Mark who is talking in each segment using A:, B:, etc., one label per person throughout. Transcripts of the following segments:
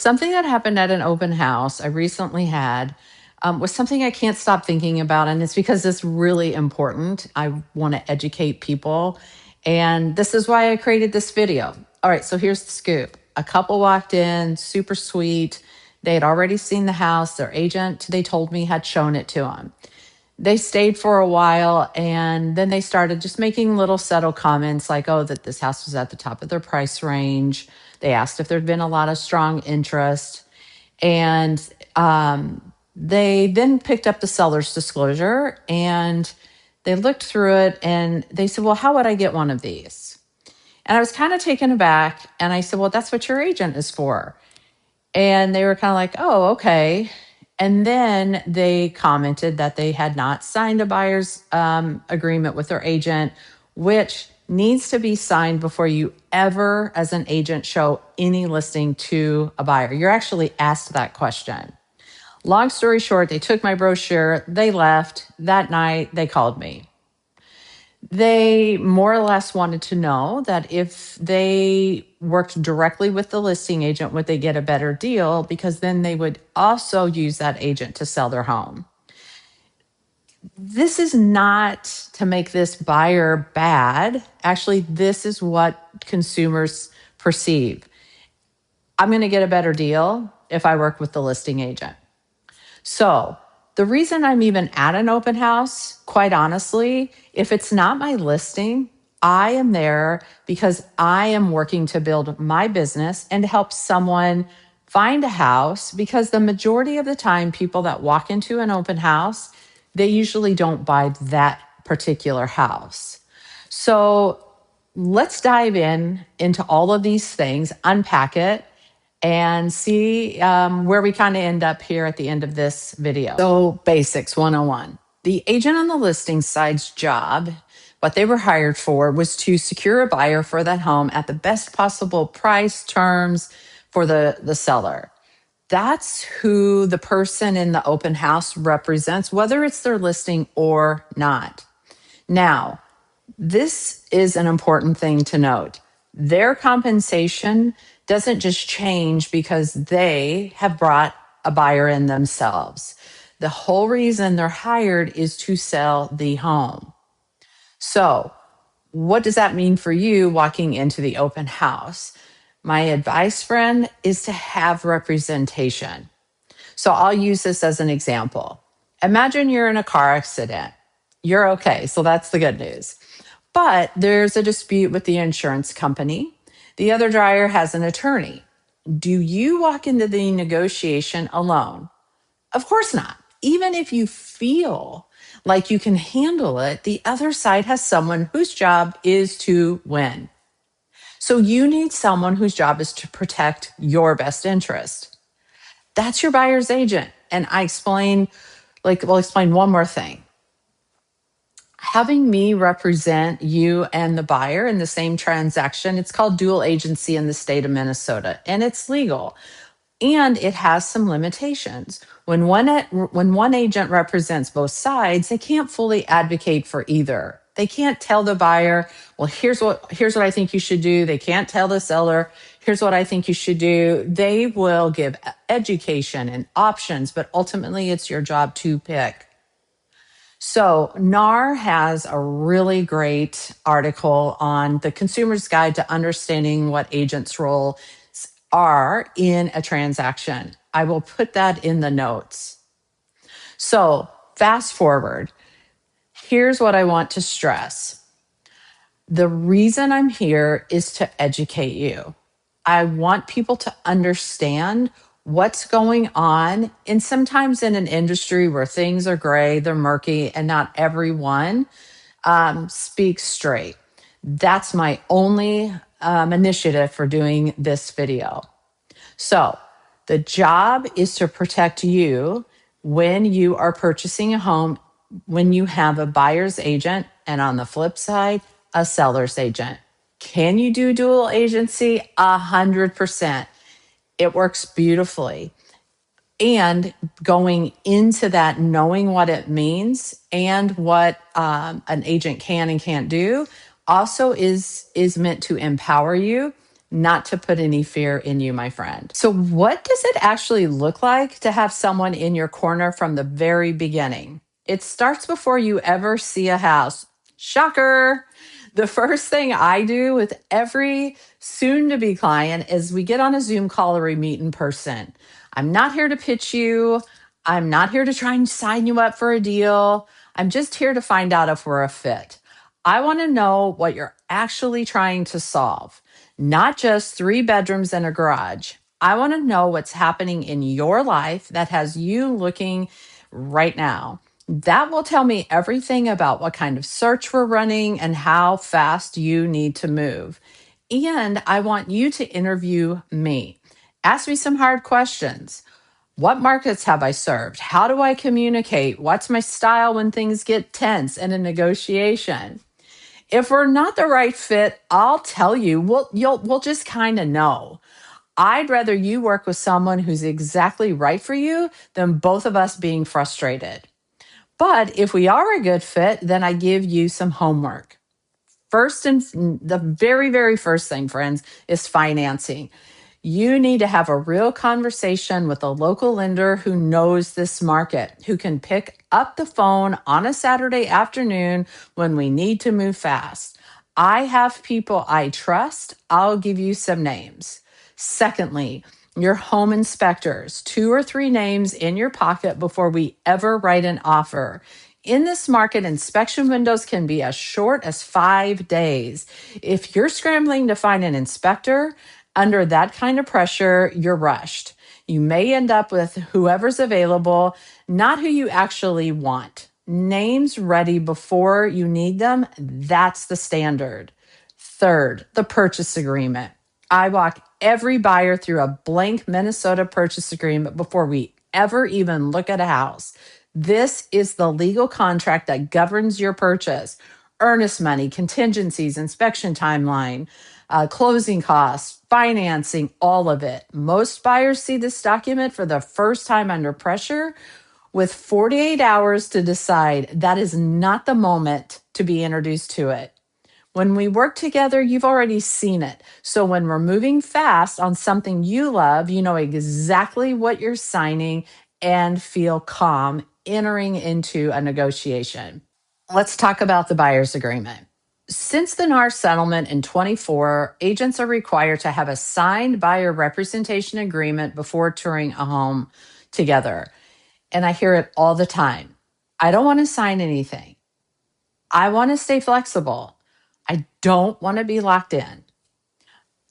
A: Something that happened at an open house I recently had was something I can't stop thinking about. And it's because it's really important. I want to educate people. And this is why I created this video. All right, so here's the scoop. A couple walked in, super sweet. They had already seen the house. Their agent, they told me, had shown it to them. They stayed for a while and then they started just making little subtle comments like, oh, that this house was at the top of their price range. They asked if there'd been a lot of strong interest. And they then picked up the seller's disclosure and they looked through it and they said, well, how would I get one of these? And I was kind of taken aback. And I said, well, that's what your agent is for. And they were kind of like, oh, okay. And then they commented that they had not signed a buyer's agreement with their agent, which needs to be signed before you ever, as an agent, show any listing to a buyer. You're actually asked that question. Long story short, they took my brochure, they left. That night, they called me. They more or less wanted to know that if they worked directly with the listing agent, would they get a better deal? Because then they would also use that agent to sell their home. This is not to make this buyer bad. Actually, this is what consumers perceive. I'm going to get a better deal if I work with the listing agent. So the reason I'm even at an open house, quite honestly, if it's not my listing, I am there because I am working to build my business and to help someone find a house, because the majority of the time, people that walk into an open house, they usually don't buy that particular house. So let's dive into all of these things, unpack it, and see where we kind of end up here at the end of this video. So basics 101. The agent on the listing side's job, what they were hired for, was to secure a buyer for that home at the best possible price, terms for the seller. That's who the person in the open house represents, whether it's their listing or not. Now, this is an important thing to note. Their compensation doesn't just change because they have brought a buyer in themselves. The whole reason they're hired is to sell the home. So, what does that mean for you walking into the open house? My advice, friend, is to have representation. So, I'll use this as an example. Imagine you're in a car accident. You're okay. So, that's the good news. But there's a dispute with the insurance company. The other driver has an attorney. Do you walk into the negotiation alone? Of course not. Even if you feel like you can handle it, the other side has someone whose job is to win. So you need someone whose job is to protect your best interest. That's your buyer's agent. And I'll explain one more thing. Having me represent you and the buyer in the same transaction, it's called dual agency in the state of Minnesota, and it's legal. And it has some limitations. When one agent represents both sides, they can't fully advocate for either. They can't tell the buyer, well, here's what I think you should do. They can't tell the seller, here's what I think you should do. They will give education and options, but ultimately it's your job to pick. So NAR has a really great article on the consumer's guide to understanding what agents' roles are in a transaction. I will put that in the notes. So fast forward. Here's what I want to stress. The reason I'm here is to educate you. I want people to understand what's going on. And sometimes in an industry where things are gray, they're murky, and not everyone speaks straight. That's my only initiative for doing this video. So the job is to protect you when you are purchasing a home, when you have a buyer's agent, and on the flip side, a seller's agent. Can you do dual agency? 100%. It works beautifully. And going into that, knowing what it means and what an agent can and can't do, also is meant to empower you not to put any fear in you, my friend. So, what does it actually look like to have someone in your corner from the very beginning? It starts before you ever see a house. Shocker. The first thing I do with every soon to be client is we get on a Zoom call or we meet in person. I'm not here to pitch you. I'm not here to try and sign you up for a deal. I'm just here to find out if we're a fit. I want to know what you're actually trying to solve, not just 3 bedrooms and a garage. I want to know what's happening in your life that has you looking right now. That will tell me everything about what kind of search we're running and how fast you need to move. And I want you to interview me. Ask me some hard questions. What markets have I served? How do I communicate? What's my style when things get tense in a negotiation? If we're not the right fit, I'll tell you. We'll just kind of know. I'd rather you work with someone who's exactly right for you than both of us being frustrated. But if we are a good fit, then I give you some homework. First, and the very, very first thing, friends, is financing. You need to have a real conversation with a local lender who knows this market, who can pick up the phone on a Saturday afternoon when we need to move fast. I have people I trust. I'll give you some names. Secondly, your home inspectors, 2 or 3 names in your pocket before we ever write an offer. In this market, inspection windows can be as short as 5 days. If you're scrambling to find an inspector, under that kind of pressure, you're rushed. You may end up with whoever's available, not who you actually want. Names ready before you need them, that's the standard. Third, the purchase agreement. I walk every buyer through a blank Minnesota purchase agreement before we ever even look at a house. This is the legal contract that governs your purchase. Earnest money, contingencies, inspection timeline, closing costs, financing, all of it. Most buyers see this document for the first time under pressure with 48 hours to decide. That is not the moment to be introduced to it. When we work together, you've already seen it. So when we're moving fast on something you love, you know exactly what you're signing and feel calm entering into a negotiation. Let's talk about the buyer's agreement. Since the NAR settlement in 24, agents are required to have a signed buyer representation agreement before touring a home together. And I hear it all the time. I don't want to sign anything. I want to stay flexible. I don't want to be locked in.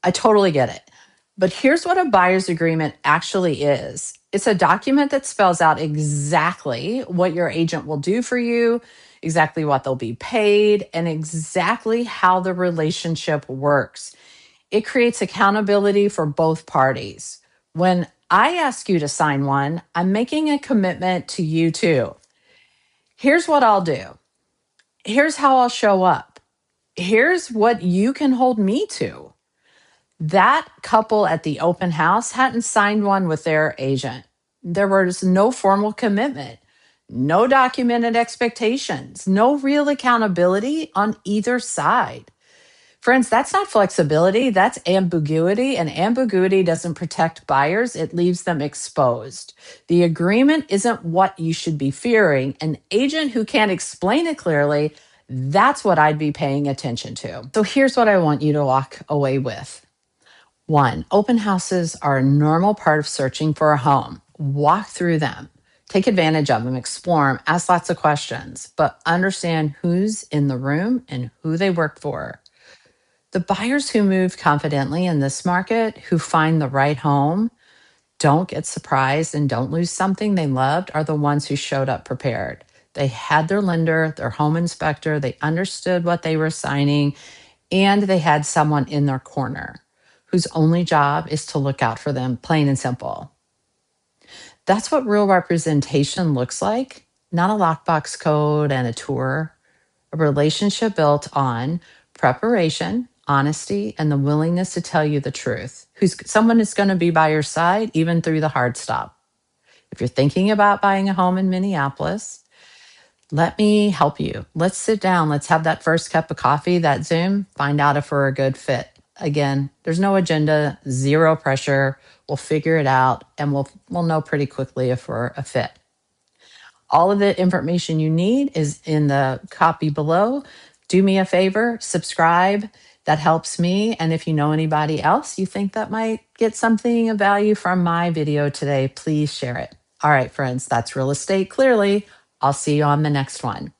A: I totally get it. But here's what a buyer's agreement actually is. It's a document that spells out exactly what your agent will do for you, exactly what they'll be paid, and exactly how the relationship works. It creates accountability for both parties. When I ask you to sign one, I'm making a commitment to you too. Here's what I'll do. Here's how I'll show up. Here's what you can hold me to. That couple at the open house hadn't signed one with their agent. There was no formal commitment, no documented expectations, no real accountability on either side. Friends, that's not flexibility, that's ambiguity, and ambiguity doesn't protect buyers, it leaves them exposed. The agreement isn't what you should be fearing. An agent who can't explain it clearly, that's what I'd be paying attention to. So here's what I want you to walk away with. 1, open houses are a normal part of searching for a home. Walk through them, take advantage of them, explore them, ask lots of questions, but understand who's in the room and who they work for. The buyers who move confidently in this market, who find the right home, don't get surprised and don't lose something they loved, are the ones who showed up prepared. They had their lender, their home inspector, they understood what they were signing, and they had someone in their corner whose only job is to look out for them, plain and simple. That's what real representation looks like, not a lockbox code and a tour. A relationship built on preparation, honesty, and the willingness to tell you the truth. Someone who's going to be by your side, even through the hard stop. If you're thinking about buying a home in Minneapolis, let me help you. Let's sit down. Let's have that first cup of coffee, that Zoom, find out if we're a good fit. Again, there's no agenda, zero pressure. We'll figure it out and we'll know pretty quickly if we're a fit. All of the information you need is in the copy below. Do me a favor, subscribe. That helps me. And if you know anybody else you think that might get something of value from my video today, please share it. All right, friends, that's Real Estate Clearly. I'll see you on the next one.